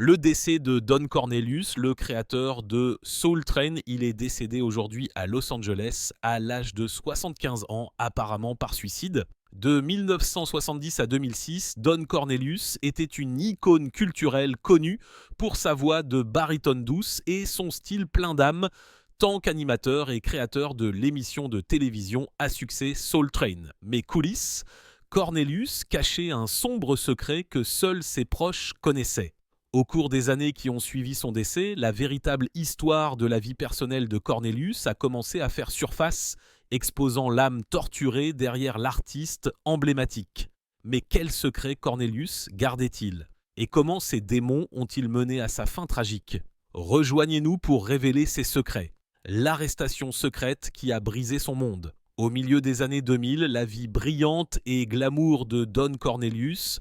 Le décès de Don Cornelius, le créateur de Soul Train, il est décédé aujourd'hui à Los Angeles à l'âge de 75 ans, apparemment par suicide. De 1970 à 2006, Don Cornelius était une icône culturelle connue pour sa voix de baryton douce et son style plein d'âme, tant qu'animateur et créateur de l'émission de télévision à succès Soul Train. Mais coulisses, Cornelius cachait un sombre secret que seuls ses proches connaissaient. Au cours des années qui ont suivi son décès, la véritable histoire de la vie personnelle de Cornelius a commencé à faire surface, exposant l'âme torturée derrière l'artiste emblématique. Mais quel secret Cornelius gardait-il? Et comment ces démons ont-ils mené à sa fin tragique? Rejoignez-nous pour révéler ces secrets. L'arrestation secrète qui a brisé son monde. Au milieu des années 2000, la vie brillante et glamour de Don Cornelius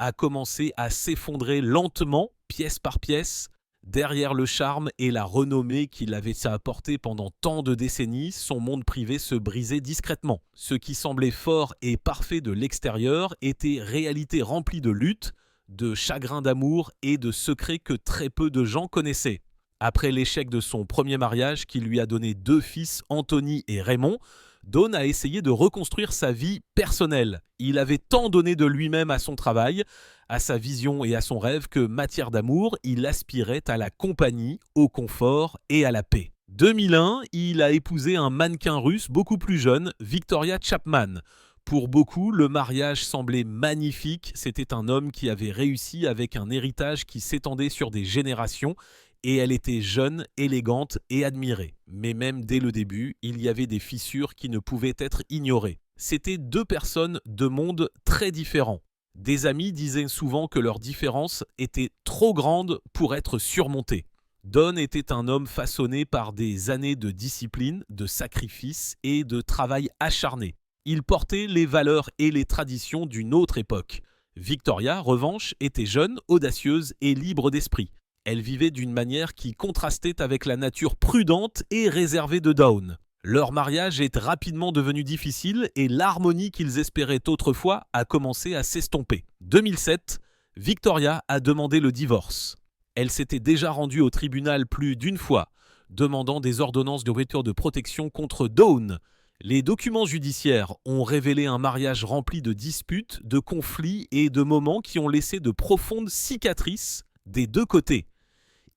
a commencé à s'effondrer lentement, pièce par pièce. Derrière le charme et la renommée qu'il avait apporté pendant tant de décennies, son monde privé se brisait discrètement. Ce qui semblait fort et parfait de l'extérieur était réalité remplie de luttes, de chagrins d'amour et de secrets que très peu de gens connaissaient. Après l'échec de son premier mariage qui lui a donné 2 fils, Anthony et Raymond, Don a essayé de reconstruire sa vie personnelle. Il avait tant donné de lui-même à son travail, à sa vision et à son rêve que, matière d'amour, il aspirait à la compagnie, au confort et à la paix. 2001, il a épousé un mannequin russe beaucoup plus jeune, Victoria Chapman. Pour beaucoup, le mariage semblait magnifique. C'était un homme qui avait réussi avec un héritage qui s'étendait sur des générations et elle était jeune, élégante et admirée. Mais même dès le début, il y avait des fissures qui ne pouvaient être ignorées. C'étaient 2 personnes de mondes très différents. Des amis disaient souvent que leurs différences étaient trop grandes pour être surmontées. Don était un homme façonné par des années de discipline, de sacrifice et de travail acharné. Il portait les valeurs et les traditions d'une autre époque. Victoria, en revanche, était jeune, audacieuse et libre d'esprit. Elle vivait d'une manière qui contrastait avec la nature prudente et réservée de Don. Leur mariage est rapidement devenu difficile et l'harmonie qu'ils espéraient autrefois a commencé à s'estomper. 2007, Victoria a demandé le divorce. Elle s'était déjà rendue au tribunal plus d'une fois, demandant des ordonnances de rupture de protection contre Don. Les documents judiciaires ont révélé un mariage rempli de disputes, de conflits et de moments qui ont laissé de profondes cicatrices des 2 côtés.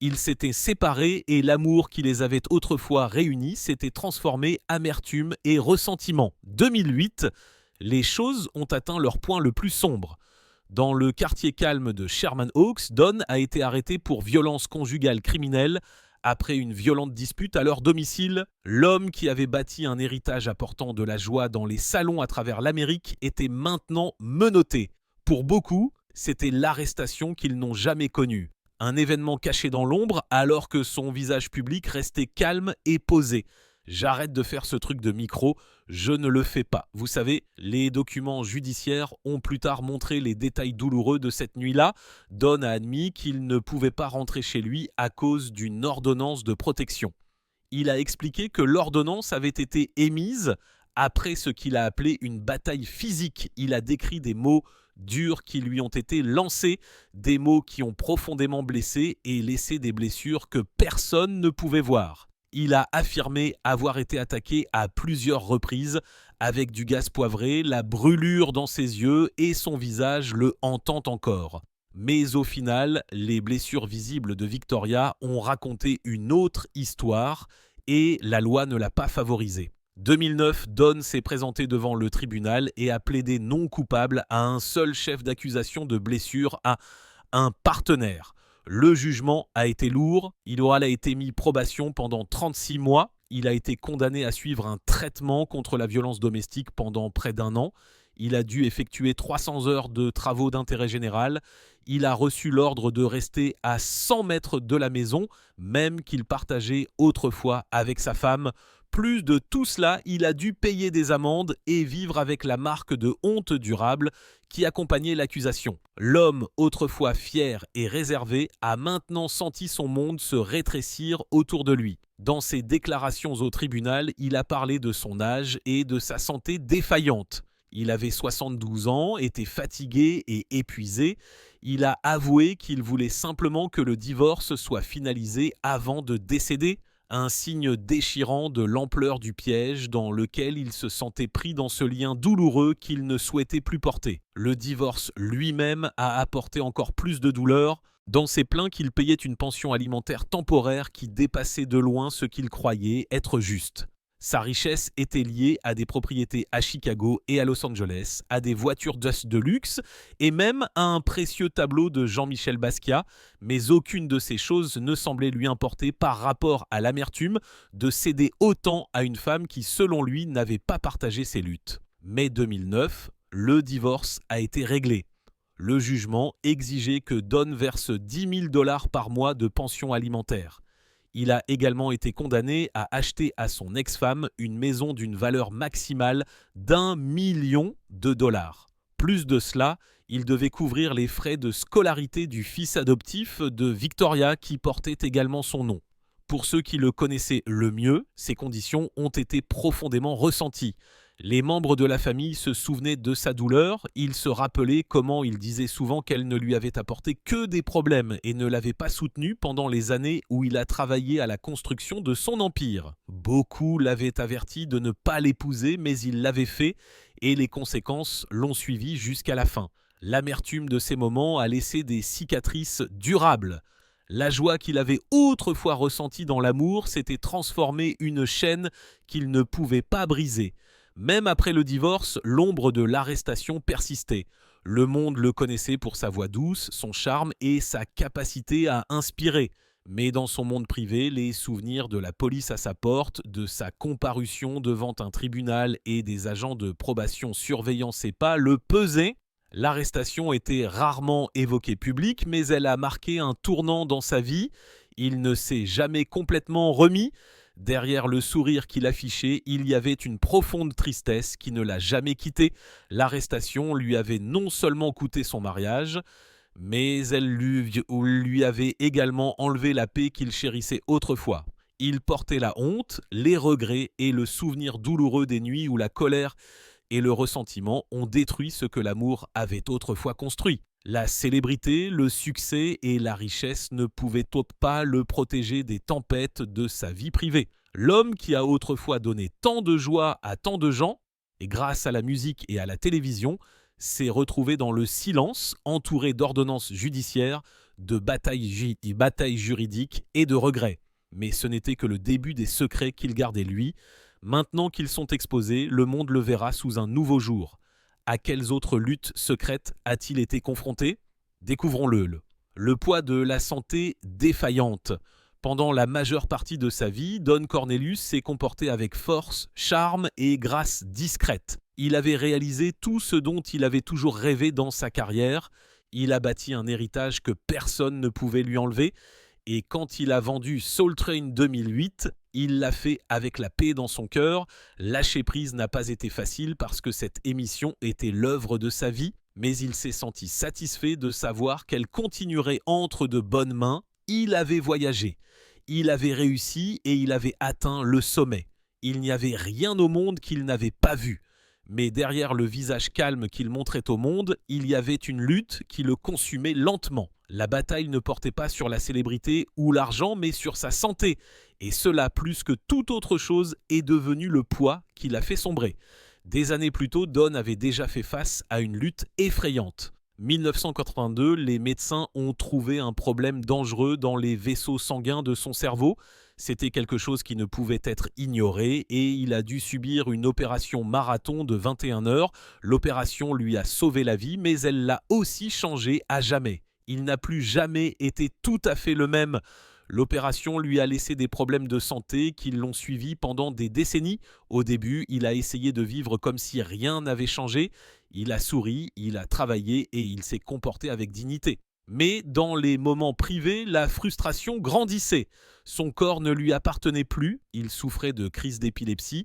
Ils s'étaient séparés et l'amour qui les avait autrefois réunis s'était transformé amertume et ressentiment. 2008, les choses ont atteint leur point le plus sombre. Dans le quartier calme de Sherman Oaks, Don a été arrêté pour violence conjugale criminelle après une violente dispute à leur domicile. L'homme qui avait bâti un héritage apportant de la joie dans les salons à travers l'Amérique était maintenant menotté. Pour beaucoup, c'était l'arrestation qu'ils n'ont jamais connue. Un événement caché dans l'ombre alors que son visage public restait calme et posé. J'arrête de faire ce truc de micro, je ne le fais pas. Vous savez, les documents judiciaires ont plus tard montré les détails douloureux de cette nuit-là. Don a admis qu'il ne pouvait pas rentrer chez lui à cause d'une ordonnance de protection. Il a expliqué que l'ordonnance avait été émise après ce qu'il a appelé une bataille physique. Il a décrit des mots durs qui lui ont été lancés, des mots qui ont profondément blessé et laissé des blessures que personne ne pouvait voir. Il a affirmé avoir été attaqué à plusieurs reprises avec du gaz poivré, la brûlure dans ses yeux et son visage le hantant encore. Mais au final, les blessures visibles de Victoria ont raconté une autre histoire et la loi ne l'a pas favorisée. 2009, Don s'est présenté devant le tribunal et a plaidé non coupable à un seul chef d'accusation de blessure à un partenaire. Le jugement a été lourd, il aura été mis probation pendant 36 mois, il a été condamné à suivre un traitement contre la violence domestique pendant près d'1 an, il a dû effectuer 300 heures de travaux d'intérêt général, il a reçu l'ordre de rester à 100 mètres de la maison, même qu'il partageait autrefois avec sa femme. Plus de tout cela, il a dû payer des amendes et vivre avec la marque de honte durable qui accompagnait l'accusation. L'homme, autrefois fier et réservé, a maintenant senti son monde se rétrécir autour de lui. Dans ses déclarations au tribunal, il a parlé de son âge et de sa santé défaillante. Il avait 72 ans, était fatigué et épuisé. Il a avoué qu'il voulait simplement que le divorce soit finalisé avant de décéder, un signe déchirant de l'ampleur du piège dans lequel il se sentait pris dans ce lien douloureux qu'il ne souhaitait plus porter. Le divorce lui-même a apporté encore plus de douleur. Dans ses plaintes qu'il payait une pension alimentaire temporaire qui dépassait de loin ce qu'il croyait être juste. Sa richesse était liée à des propriétés à Chicago et à Los Angeles, à des voitures de luxe et même à un précieux tableau de Jean-Michel Basquiat, mais aucune de ces choses ne semblait lui importer par rapport à l'amertume de céder autant à une femme qui, selon lui, n'avait pas partagé ses luttes. Mai 2009, le divorce a été réglé. Le jugement exigeait que Don verse $10 000 par mois de pension alimentaire. Il a également été condamné à acheter à son ex-femme une maison d'une valeur maximale d'1 million de dollars. Plus de cela, il devait couvrir les frais de scolarité du fils adoptif de Victoria qui portait également son nom. Pour ceux qui le connaissaient le mieux, ces conditions ont été profondément ressenties. Les membres de la famille se souvenaient de sa douleur, ils se rappelaient comment il disait souvent qu'elle ne lui avait apporté que des problèmes et ne l'avait pas soutenu pendant les années où il a travaillé à la construction de son empire. Beaucoup l'avaient averti de ne pas l'épouser, mais il l'avait fait et les conséquences l'ont suivi jusqu'à la fin. L'amertume de ces moments a laissé des cicatrices durables. La joie qu'il avait autrefois ressentie dans l'amour s'était transformée en une chaîne qu'il ne pouvait pas briser. Même après le divorce, l'ombre de l'arrestation persistait. Le monde le connaissait pour sa voix douce, son charme et sa capacité à inspirer. Mais dans son monde privé, les souvenirs de la police à sa porte, de sa comparution devant un tribunal et des agents de probation surveillant ses pas le pesaient. L'arrestation était rarement évoquée publique, mais elle a marqué un tournant dans sa vie. Il ne s'est jamais complètement remis. Derrière le sourire qu'il affichait, il y avait une profonde tristesse qui ne l'a jamais quitté. L'arrestation lui avait non seulement coûté son mariage, mais elle lui avait également enlevé la paix qu'il chérissait autrefois. Il portait la honte, les regrets et le souvenir douloureux des nuits où la colère et le ressentiment ont détruit ce que l'amour avait autrefois construit. La célébrité, le succès et la richesse ne pouvaient pas le protéger des tempêtes de sa vie privée. L'homme qui a autrefois donné tant de joie à tant de gens, et grâce à la musique et à la télévision, s'est retrouvé dans le silence, entouré d'ordonnances judiciaires, de batailles juridiques et de regrets. Mais ce n'était que le début des secrets qu'il gardait lui. Maintenant qu'ils sont exposés, le monde le verra sous un nouveau jour. À quelles autres luttes secrètes a-t-il été confronté ? Découvrons-le. Le poids de la santé défaillante. Pendant la majeure partie de sa vie, Don Cornelius s'est comporté avec force, charme et grâce discrète. Il avait réalisé tout ce dont il avait toujours rêvé dans sa carrière. Il a bâti un héritage que personne ne pouvait lui enlever. Et quand il a vendu Soul Train 2008, il l'a fait avec la paix dans son cœur. Lâcher prise n'a pas été facile parce que cette émission était l'œuvre de sa vie, mais il s'est senti satisfait de savoir qu'elle continuerait entre de bonnes mains. Il avait voyagé, il avait réussi et il avait atteint le sommet. Il n'y avait rien au monde qu'il n'avait pas vu. Mais derrière le visage calme qu'il montrait au monde, il y avait une lutte qui le consumait lentement. La bataille ne portait pas sur la célébrité ou l'argent, mais sur sa santé. Et cela, plus que toute autre chose, est devenu le poids qui l'a fait sombrer. Des années plus tôt, Don avait déjà fait face à une lutte effrayante. 1982, les médecins ont trouvé un problème dangereux dans les vaisseaux sanguins de son cerveau. C'était quelque chose qui ne pouvait être ignoré et il a dû subir une opération marathon de 21 heures. L'opération lui a sauvé la vie, mais elle l'a aussi changé à jamais. Il n'a plus jamais été tout à fait le même. L'opération lui a laissé des problèmes de santé qui l'ont suivi pendant des décennies. Au début, il a essayé de vivre comme si rien n'avait changé. Il a souri, il a travaillé et il s'est comporté avec dignité. Mais dans les moments privés, la frustration grandissait. Son corps ne lui appartenait plus, il souffrait de crises d'épilepsie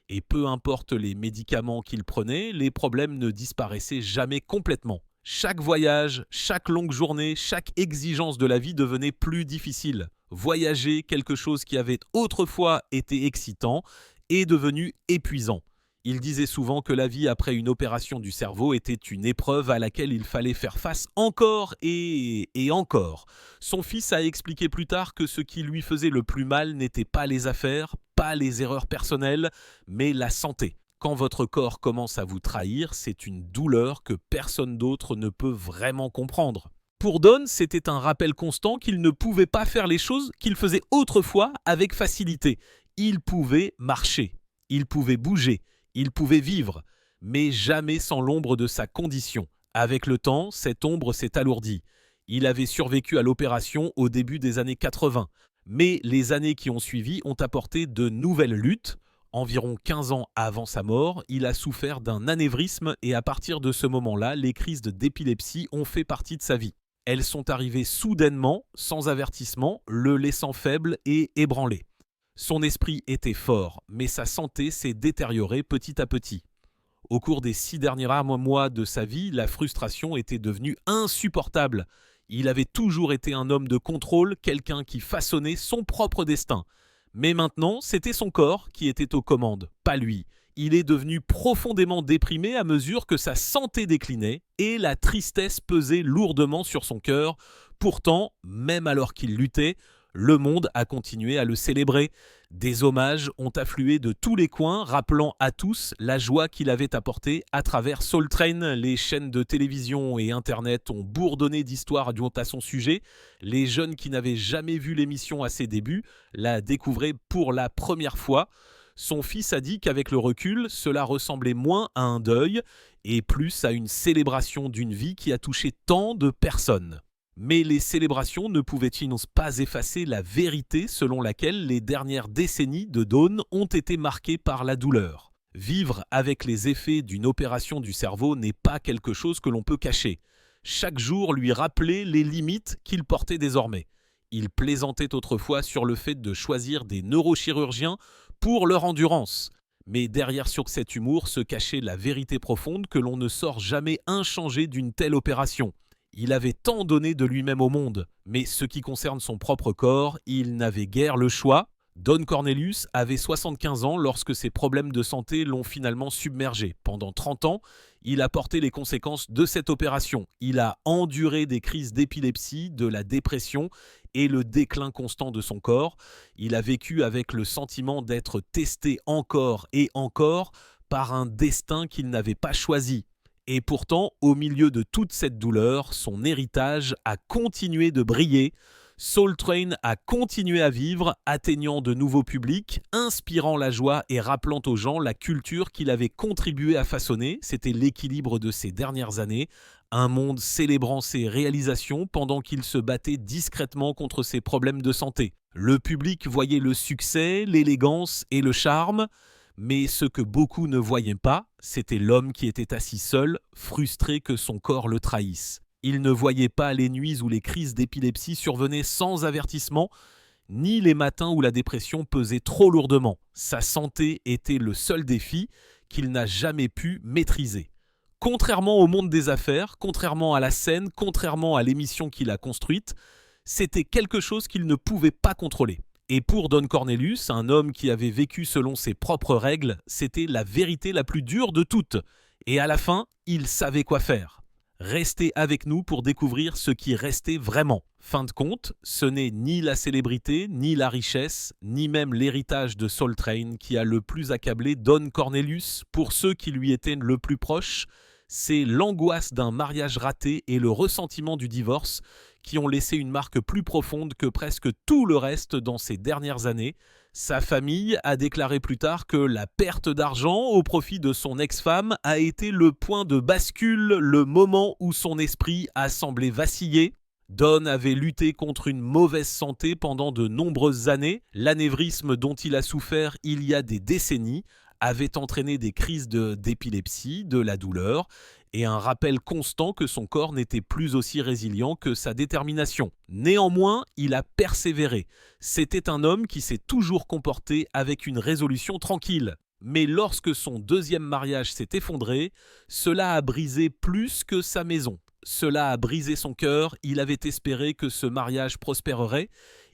et peu importe les médicaments qu'il prenait, les problèmes ne disparaissaient jamais complètement. Chaque voyage, chaque longue journée, chaque exigence de la vie devenait plus difficile. Voyager, quelque chose qui avait autrefois été excitant, est devenu épuisant. Il disait souvent que la vie après une opération du cerveau était une épreuve à laquelle il fallait faire face encore et encore. Son fils a expliqué plus tard que ce qui lui faisait le plus mal n'était pas les affaires, pas les erreurs personnelles, mais la santé. Quand votre corps commence à vous trahir, c'est une douleur que personne d'autre ne peut vraiment comprendre. Pour Don, c'était un rappel constant qu'il ne pouvait pas faire les choses qu'il faisait autrefois avec facilité. Il pouvait marcher, il pouvait bouger, il pouvait vivre, mais jamais sans l'ombre de sa condition. Avec le temps, cette ombre s'est alourdie. Il avait survécu à l'opération au début des années 80, mais les années qui ont suivi ont apporté de nouvelles luttes. Environ 15 ans avant sa mort, il a souffert d'un anévrisme et à partir de ce moment-là, les crises d'épilepsie ont fait partie de sa vie. Elles sont arrivées soudainement, sans avertissement, le laissant faible et ébranlé. Son esprit était fort, mais sa santé s'est détériorée petit à petit. Au cours des 6 derniers mois de sa vie, la frustration était devenue insupportable. Il avait toujours été un homme de contrôle, quelqu'un qui façonnait son propre destin. Mais maintenant, c'était son corps qui était aux commandes, pas lui. Il est devenu profondément déprimé à mesure que sa santé déclinait et la tristesse pesait lourdement sur son cœur. Pourtant, même alors qu'il luttait, le monde a continué à le célébrer. Des hommages ont afflué de tous les coins, rappelant à tous la joie qu'il avait apportée à travers Soul Train. Les chaînes de télévision et Internet ont bourdonné d'histoires à son sujet. Les jeunes qui n'avaient jamais vu l'émission à ses débuts la découvraient pour la première fois. Son fils a dit qu'avec le recul, cela ressemblait moins à un deuil et plus à une célébration d'une vie qui a touché tant de personnes. Mais les célébrations ne pouvaient-ils pas effacer la vérité selon laquelle les dernières décennies de Dawn ont été marquées par la douleur. Vivre avec les effets d'une opération du cerveau n'est pas quelque chose que l'on peut cacher. Chaque jour lui rappelait les limites qu'il portait désormais. Il plaisantait autrefois sur le fait de choisir des neurochirurgiens pour leur endurance. Mais derrière sur cet humour se cachait la vérité profonde que l'on ne sort jamais inchangé d'une telle opération. Il avait tant donné de lui-même au monde, mais ce qui concerne son propre corps, il n'avait guère le choix. Don Cornelius avait 75 ans lorsque ses problèmes de santé l'ont finalement submergé. Pendant 30 ans, il a porté les conséquences de cette opération. Il a enduré des crises d'épilepsie, de la dépression et le déclin constant de son corps. Il a vécu avec le sentiment d'être testé encore et encore par un destin qu'il n'avait pas choisi. Et pourtant, au milieu de toute cette douleur, son héritage a continué de briller. Soul Train a continué à vivre, atteignant de nouveaux publics, inspirant la joie et rappelant aux gens la culture qu'il avait contribué à façonner. C'était l'équilibre de ces dernières années. Un monde célébrant ses réalisations pendant qu'il se battait discrètement contre ses problèmes de santé. Le public voyait le succès, l'élégance et le charme. Mais ce que beaucoup ne voyaient pas, c'était l'homme qui était assis seul, frustré que son corps le trahisse. Il ne voyait pas les nuits où les crises d'épilepsie survenaient sans avertissement, ni les matins où la dépression pesait trop lourdement. Sa santé était le seul défi qu'il n'a jamais pu maîtriser. Contrairement au monde des affaires, contrairement à la scène, contrairement à l'émission qu'il a construite, c'était quelque chose qu'il ne pouvait pas contrôler. Et pour Don Cornelius, un homme qui avait vécu selon ses propres règles, c'était la vérité la plus dure de toutes. Et à la fin, il savait quoi faire. Restez avec nous pour découvrir ce qui restait vraiment. Fin de compte, ce n'est ni la célébrité, ni la richesse, ni même l'héritage de Soul Train qui a le plus accablé Don Cornelius. Pour ceux qui lui étaient le plus proches, c'est l'angoisse d'un mariage raté et le ressentiment du divorce qui ont laissé une marque plus profonde que presque tout le reste dans ces dernières années. Sa famille a déclaré plus tard que la perte d'argent au profit de son ex-femme a été le point de bascule, le moment où son esprit a semblé vaciller. Don avait lutté contre une mauvaise santé pendant de nombreuses années. L'anévrisme dont il a souffert il y a des décennies avait entraîné des crises d'épilepsie, de la douleur et un rappel constant que son corps n'était plus aussi résilient que sa détermination. Néanmoins, il a persévéré. C'était un homme qui s'est toujours comporté avec une résolution tranquille. Mais lorsque son deuxième mariage s'est effondré, cela a brisé plus que sa maison. Cela a brisé son cœur, il avait espéré que ce mariage prospérerait.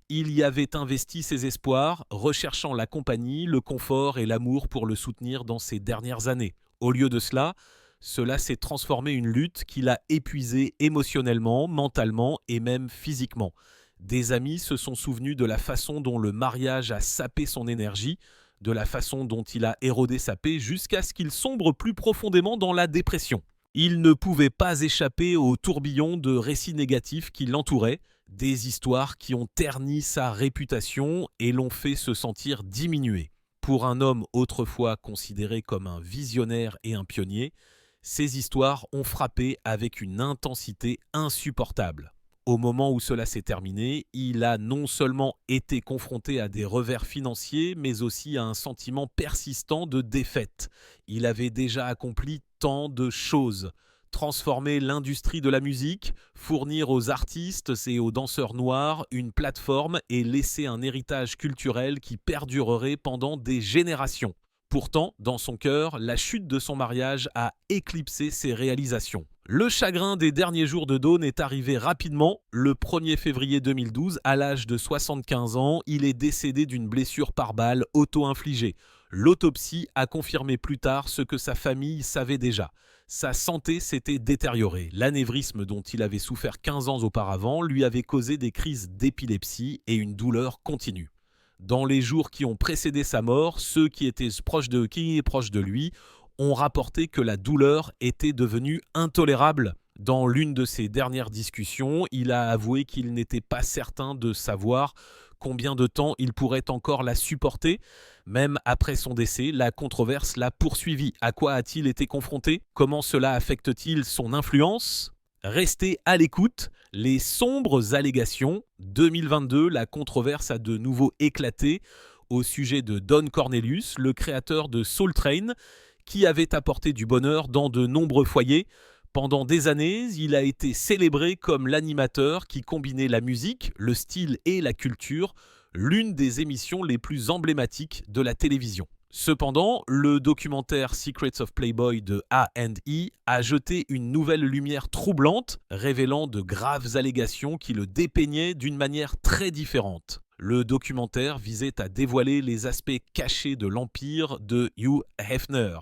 Il y avait investi ses espoirs, recherchant la compagnie, le confort et l'amour pour le soutenir dans ses dernières années. Au lieu de cela, cela s'est transformé en une lutte qui l'a épuisé émotionnellement, mentalement et même physiquement. Des amis se sont souvenus de la façon dont le mariage a sapé son énergie, de la façon dont il a érodé sa paix jusqu'à ce qu'il sombre plus profondément dans la dépression. Il ne pouvait pas échapper au tourbillon de récits négatifs qui l'entouraient, des histoires qui ont terni sa réputation et l'ont fait se sentir diminué. Pour un homme autrefois considéré comme un visionnaire et un pionnier, ces histoires ont frappé avec une intensité insupportable. Au moment où cela s'est terminé, il a non seulement été confronté à des revers financiers, mais aussi à un sentiment persistant de défaite. Il avait déjà accompli tant de choses. Transformer l'industrie de la musique, fournir aux artistes et aux danseurs noirs une plateforme et laisser un héritage culturel qui perdurerait pendant des générations. Pourtant, dans son cœur, la chute de son mariage a éclipsé ses réalisations. Le chagrin des derniers jours de Dawn est arrivé rapidement. Le 1er février 2012, à l'âge de 75 ans, il est décédé d'une blessure par balle auto-infligée. L'autopsie a confirmé plus tard ce que sa famille savait déjà. Sa santé s'était détériorée. L'anévrisme dont il avait souffert 15 ans auparavant lui avait causé des crises d'épilepsie et une douleur continue. Dans les jours qui ont précédé sa mort, ceux qui étaient proches de lui ont rapporté que la douleur était devenue intolérable. Dans l'une de ses dernières discussions, il a avoué qu'il n'était pas certain de savoir combien de temps il pourrait encore la supporter. Même après son décès, la controverse l'a poursuivi. À quoi a-t-il été confronté? Comment cela affecte-t-il son influence? Restez à l'écoute. Les sombres allégations. 2022, la controverse a de nouveau éclaté au sujet de Don Cornelius, le créateur de Soul Train, qui avait apporté du bonheur dans de nombreux foyers. Pendant des années, il a été célébré comme l'animateur qui combinait la musique, le style et la culture, l'une des émissions les plus emblématiques de la télévision. Cependant, le documentaire Secrets of Playboy de A&E a jeté une nouvelle lumière troublante, révélant de graves allégations qui le dépeignaient d'une manière très différente. Le documentaire visait à dévoiler les aspects cachés de l'empire de Hugh Hefner.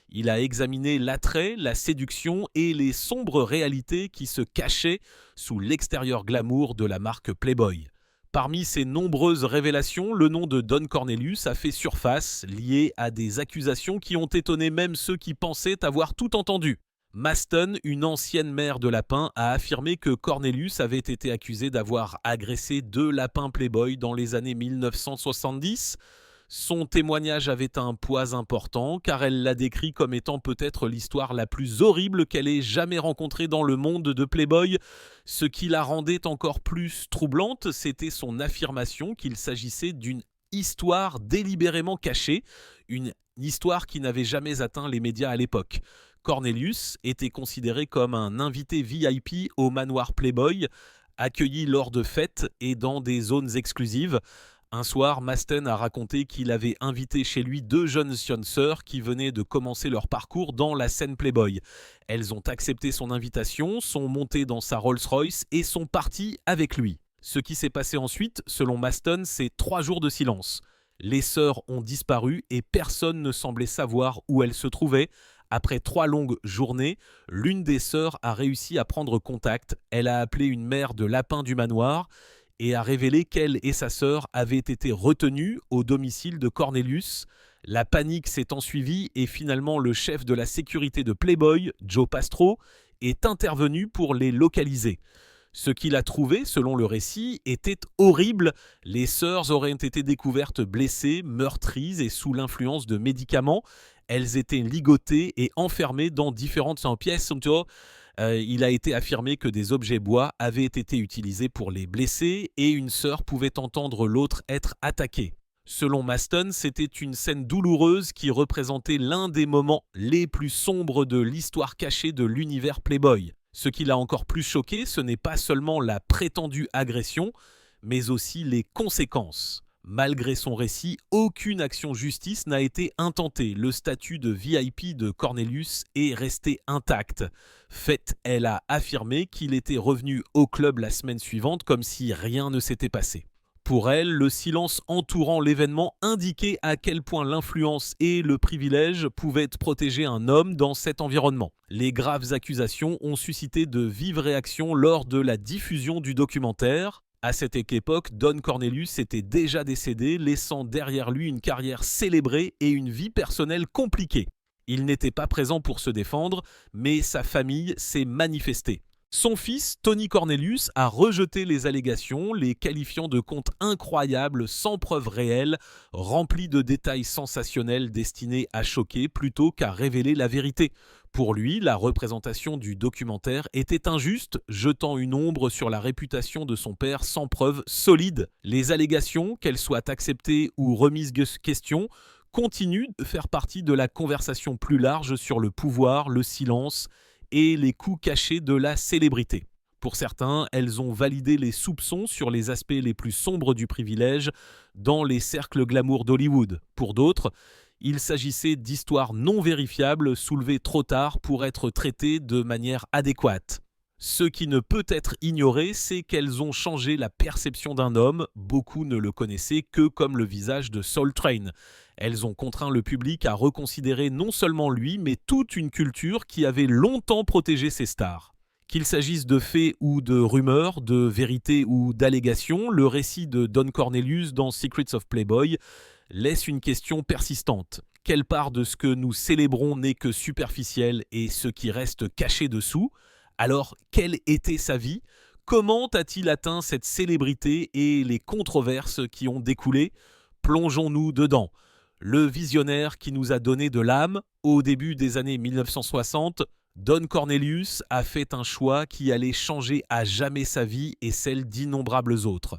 Il a examiné l'attrait, la séduction et les sombres réalités qui se cachaient sous l'extérieur glamour de la marque Playboy. Parmi ces nombreuses révélations, le nom de Don Cornelius a fait surface, lié à des accusations qui ont étonné même ceux qui pensaient avoir tout entendu. Maston, une ancienne mère de lapins, a affirmé que Cornelius avait été accusé d'avoir agressé 2 lapins Playboy dans les années 1970. Son témoignage avait un poids important car elle l'a décrit comme étant peut-être l'histoire la plus horrible qu'elle ait jamais rencontrée dans le monde de Playboy. Ce qui la rendait encore plus troublante, c'était son affirmation qu'il s'agissait d'une histoire délibérément cachée, une histoire qui n'avait jamais atteint les médias à l'époque. Cornelius était considéré comme un invité VIP au manoir Playboy, accueilli lors de fêtes et dans des zones exclusives. Un soir, Maston a raconté qu'il avait invité chez lui 2 jeunes sœurs qui venaient de commencer leur parcours dans la scène Playboy. Elles ont accepté son invitation, sont montées dans sa Rolls-Royce et sont parties avec lui. Ce qui s'est passé ensuite, selon Maston, c'est 3 jours de silence. Les sœurs ont disparu et personne ne semblait savoir où elles se trouvaient. Après 3 longues journées, l'une des sœurs a réussi à prendre contact. Elle a appelé une mère de lapin du manoir et a révélé qu'elle et sa sœur avaient été retenues au domicile de Cornelius. La panique s'est ensuivie et finalement le chef de la sécurité de Playboy, Joe Pastro, est intervenu pour les localiser. Ce qu'il a trouvé, selon le récit, était horrible. Les sœurs auraient été découvertes blessées, meurtries et sous l'influence de médicaments. Elles étaient ligotées et enfermées dans différentes pièces. Il a été affirmé que des objets bois avaient été utilisés pour les blesser et une sœur pouvait entendre l'autre être attaquée. Selon Maston, c'était une scène douloureuse qui représentait l'un des moments les plus sombres de l'histoire cachée de l'univers Playboy. Ce qui l'a encore plus choqué, ce n'est pas seulement la prétendue agression, mais aussi les conséquences. Malgré son récit, aucune action justice n'a été intentée. Le statut de VIP de Cornelius est resté intact. Faith, elle a affirmé qu'il était revenu au club la semaine suivante comme si rien ne s'était passé. Pour elle, le silence entourant l'événement indiquait à quel point l'influence et le privilège pouvaient protéger un homme dans cet environnement. Les graves accusations ont suscité de vives réactions lors de la diffusion du documentaire. À cette époque, Don Cornelius était déjà décédé, laissant derrière lui une carrière célébrée et une vie personnelle compliquée. Il n'était pas présent pour se défendre, mais sa famille s'est manifestée. Son fils, Tony Cornelius, a rejeté les allégations, les qualifiant de contes incroyables, sans preuves réelles, remplis de détails sensationnels destinés à choquer plutôt qu'à révéler la vérité. Pour lui, la représentation du documentaire était injuste, jetant une ombre sur la réputation de son père sans preuves solides. Les allégations, qu'elles soient acceptées ou remises question, continuent de faire partie de la conversation plus large sur le pouvoir, le silence et les coups cachés de la célébrité. Pour certains, elles ont validé les soupçons sur les aspects les plus sombres du privilège dans les cercles glamour d'Hollywood. Pour d'autres, il s'agissait d'histoires non vérifiables soulevées trop tard pour être traitées de manière adéquate. Ce qui ne peut être ignoré, c'est qu'elles ont changé la perception d'un homme. Beaucoup ne le connaissaient que comme le visage de Soul Train. Elles ont contraint le public à reconsidérer non seulement lui, mais toute une culture qui avait longtemps protégé ses stars. Qu'il s'agisse de faits ou de rumeurs, de vérités ou d'allégations, le récit de Don Cornelius dans Secrets of Playboy laisse une question persistante. Quelle part de ce que nous célébrons n'est que superficielle et ce qui reste caché dessous ? Alors, quelle était sa vie ? Comment a-t-il atteint cette célébrité et les controverses qui ont découlé ? Plongeons-nous dedans. Le visionnaire qui nous a donné de l'âme, au début des années 1960, Don Cornelius a fait un choix qui allait changer à jamais sa vie et celle d'innombrables autres.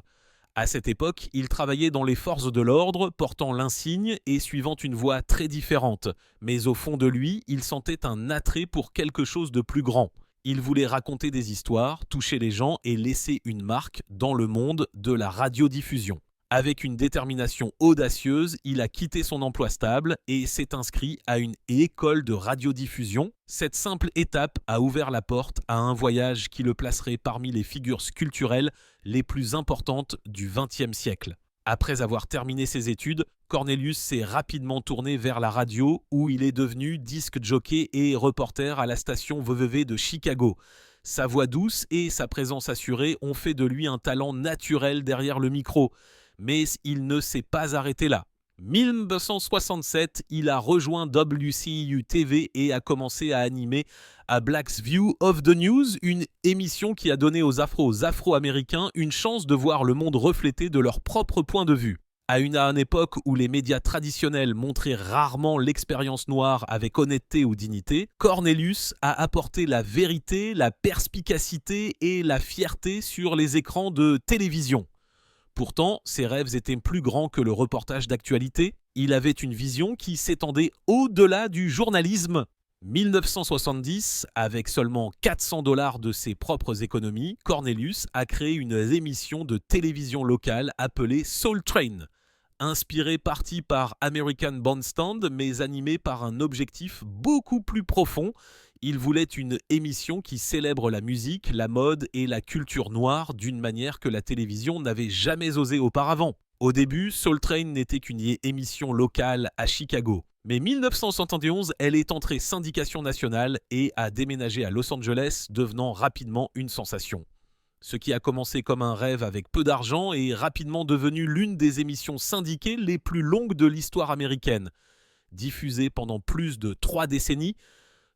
À cette époque, il travaillait dans les forces de l'ordre, portant l'insigne et suivant une voie très différente. Mais au fond de lui, il sentait un attrait pour quelque chose de plus grand. Il voulait raconter des histoires, toucher les gens et laisser une marque dans le monde de la radiodiffusion. Avec une détermination audacieuse, il a quitté son emploi stable et s'est inscrit à une école de radiodiffusion. Cette simple étape a ouvert la porte à un voyage qui le placerait parmi les figures culturelles les plus importantes du XXe siècle. Après avoir terminé ses études, Cornelius s'est rapidement tourné vers la radio où il est devenu disc jockey et reporter à la station WVV de Chicago. Sa voix douce et sa présence assurée ont fait de lui un talent naturel derrière le micro. Mais il ne s'est pas arrêté là. 1967, il a rejoint WCIU TV et a commencé à animer A Black's View of the News, une émission qui a donné aux Afro-Américains une chance de voir le monde reflété de leur propre point de vue. À une époque où les médias traditionnels montraient rarement l'expérience noire avec honnêteté ou dignité, Cornelius a apporté la vérité, la perspicacité et la fierté sur les écrans de télévision. Pourtant, ses rêves étaient plus grands que le reportage d'actualité. Il avait une vision qui s'étendait au-delà du journalisme. 1970, avec seulement $400 de ses propres économies, Cornelius a créé une émission de télévision locale appelée Soul Train. Inspirée partie par American Bandstand, mais animée par un objectif beaucoup plus profond. Il voulait une émission qui célèbre la musique, la mode et la culture noire d'une manière que la télévision n'avait jamais osé auparavant. Au début, Soul Train n'était qu'une émission locale à Chicago. Mais 1971, elle est entrée syndication nationale et a déménagé à Los Angeles, devenant rapidement une sensation. Ce qui a commencé comme un rêve avec peu d'argent est rapidement devenu l'une des émissions syndiquées les plus longues de l'histoire américaine. Diffusée pendant plus de 3 décennies,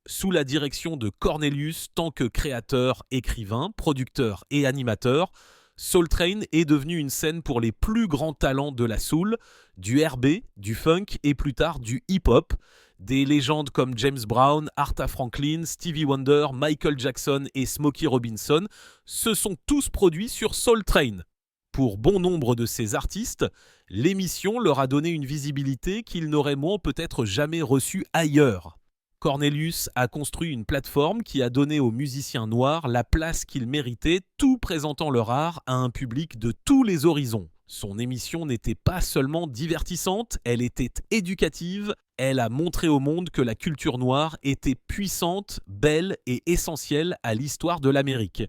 sous la direction de Cornelius tant que créateur, écrivain, producteur et animateur, Soul Train est devenu une scène pour les plus grands talents de la soul, du R&B, du funk et plus tard du hip-hop. Des légendes comme James Brown, Aretha Franklin, Stevie Wonder, Michael Jackson et Smokey Robinson se sont tous produits sur Soul Train. Pour bon nombre de ces artistes, l'émission leur a donné une visibilité qu'ils n'auraient peut-être jamais reçue ailleurs. Cornelius a construit une plateforme qui a donné aux musiciens noirs la place qu'ils méritaient, tout présentant leur art à un public de tous les horizons. Son émission n'était pas seulement divertissante, elle était éducative, elle a montré au monde que la culture noire était puissante, belle et essentielle à l'histoire de l'Amérique.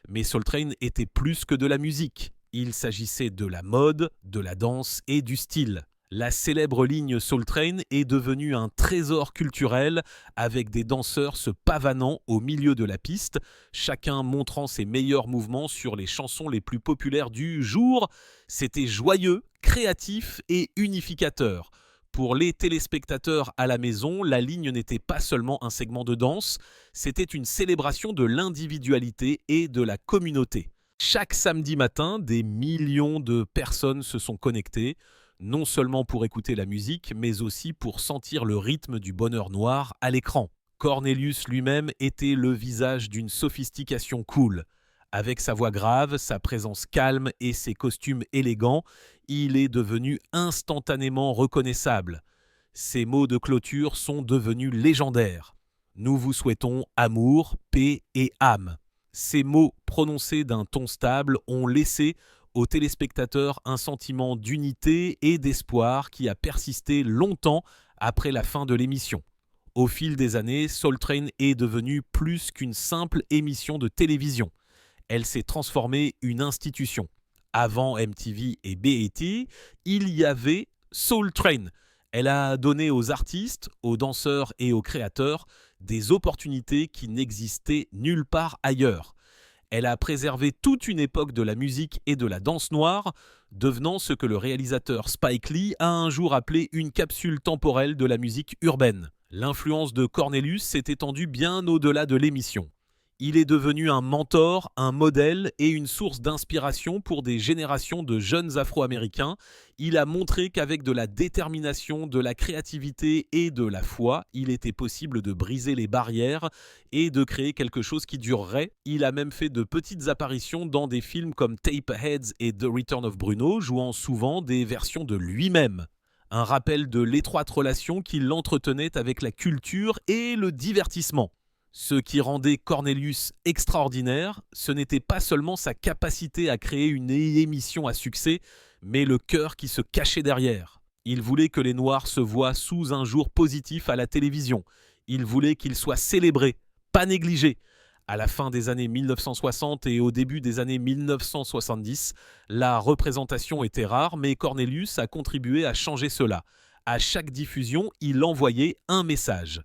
Mais Soul Train était plus que de la musique. Il s'agissait de la mode, de la danse et du style. La célèbre ligne Soul Train est devenue un trésor culturel avec des danseurs se pavanant au milieu de la piste, chacun montrant ses meilleurs mouvements sur les chansons les plus populaires du jour. C'était joyeux, créatif et unificateur. Pour les téléspectateurs à la maison, la ligne n'était pas seulement un segment de danse, c'était une célébration de l'individualité et de la communauté. Chaque samedi matin, des millions de personnes se sont connectées, non seulement pour écouter la musique, mais aussi pour sentir le rythme du bonheur noir à l'écran. Cornelius lui-même était le visage d'une sophistication cool. Avec sa voix grave, sa présence calme et ses costumes élégants, il est devenu instantanément reconnaissable. Ses mots de clôture sont devenus légendaires. Nous vous souhaitons amour, paix et âme. Ces mots prononcés d'un ton stable ont laissé aux téléspectateurs un sentiment d'unité et d'espoir qui a persisté longtemps après la fin de l'émission. Au fil des années, Soul Train est devenue plus qu'une simple émission de télévision. Elle s'est transformée en une institution. Avant MTV et BET, il y avait Soul Train. Elle a donné aux artistes, aux danseurs et aux créateurs des opportunités qui n'existaient nulle part ailleurs. Elle a préservé toute une époque de la musique et de la danse noire, devenant ce que le réalisateur Spike Lee a un jour appelé une capsule temporelle de la musique urbaine. L'influence de Cornelius s'est étendue bien au-delà de l'émission. Il est devenu un mentor, un modèle et une source d'inspiration pour des générations de jeunes Afro-Américains. Il a montré qu'avec de la détermination, de la créativité et de la foi, il était possible de briser les barrières et de créer quelque chose qui durerait. Il a même fait de petites apparitions dans des films comme Tapeheads et The Return of Bruno, jouant souvent des versions de lui-même. Un rappel de l'étroite relation qu'il entretenait avec la culture et le divertissement. Ce qui rendait Cornelius extraordinaire, ce n'était pas seulement sa capacité à créer une émission à succès, mais le cœur qui se cachait derrière. Il voulait que les Noirs se voient sous un jour positif à la télévision. Il voulait qu'ils soient célébrés, pas négligés. À la fin des années 1960 et au début des années 1970, la représentation était rare, mais Cornelius a contribué à changer cela. À chaque diffusion, il envoyait un message.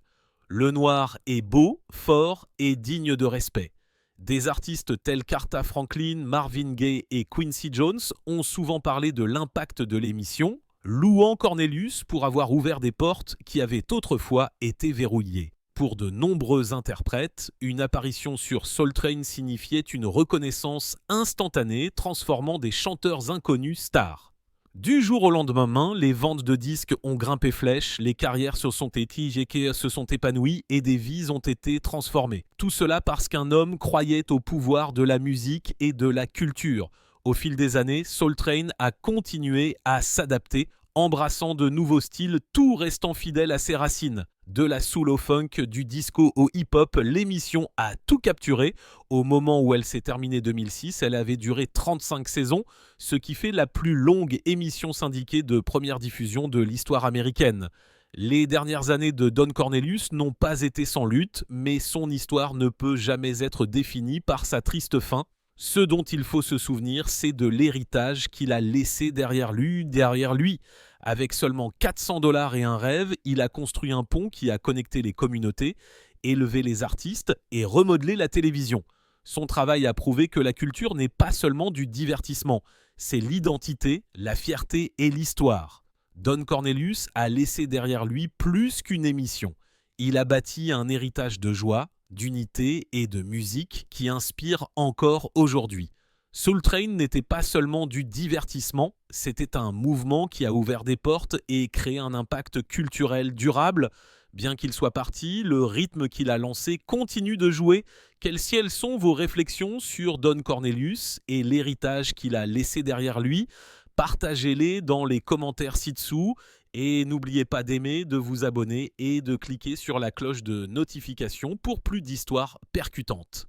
Le noir est beau, fort et digne de respect. Des artistes tels qu'Aretha Franklin, Marvin Gaye et Quincy Jones ont souvent parlé de l'impact de l'émission, louant Cornelius pour avoir ouvert des portes qui avaient autrefois été verrouillées. Pour de nombreux interprètes, une apparition sur Soul Train signifiait une reconnaissance instantanée, transformant des chanteurs inconnus stars. Du jour au lendemain, les ventes de disques ont grimpé flèche, les carrières se sont épanouies et des vies ont été transformées. Tout cela parce qu'un homme croyait au pouvoir de la musique et de la culture. Au fil des années, Soul Train a continué à s'adapter, embrassant de nouveaux styles, tout restant fidèle à ses racines. De la soul au funk, du disco au hip-hop, l'émission a tout capturé. Au moment où elle s'est terminée 2006, elle avait duré 35 saisons, ce qui fait la plus longue émission syndiquée de première diffusion de l'histoire américaine. Les dernières années de Don Cornelius n'ont pas été sans lutte, mais son histoire ne peut jamais être définie par sa triste fin. Ce dont il faut se souvenir, c'est de l'héritage qu'il a laissé derrière lui. Avec seulement $400 et un rêve, il a construit un pont qui a connecté les communautés, élevé les artistes et remodelé la télévision. Son travail a prouvé que la culture n'est pas seulement du divertissement, c'est l'identité, la fierté et l'histoire. Don Cornelius a laissé derrière lui plus qu'une émission. Il a bâti un héritage de joie, d'unité et de musique qui inspire encore aujourd'hui. Soul Train n'était pas seulement du divertissement, c'était un mouvement qui a ouvert des portes et créé un impact culturel durable. Bien qu'il soit parti, le rythme qu'il a lancé continue de jouer. Quelles sont vos réflexions sur Don Cornelius et l'héritage qu'il a laissé derrière lui? Partagez-les dans les commentaires ci-dessous. Et n'oubliez pas d'aimer, de vous abonner et de cliquer sur la cloche de notification pour plus d'histoires percutantes.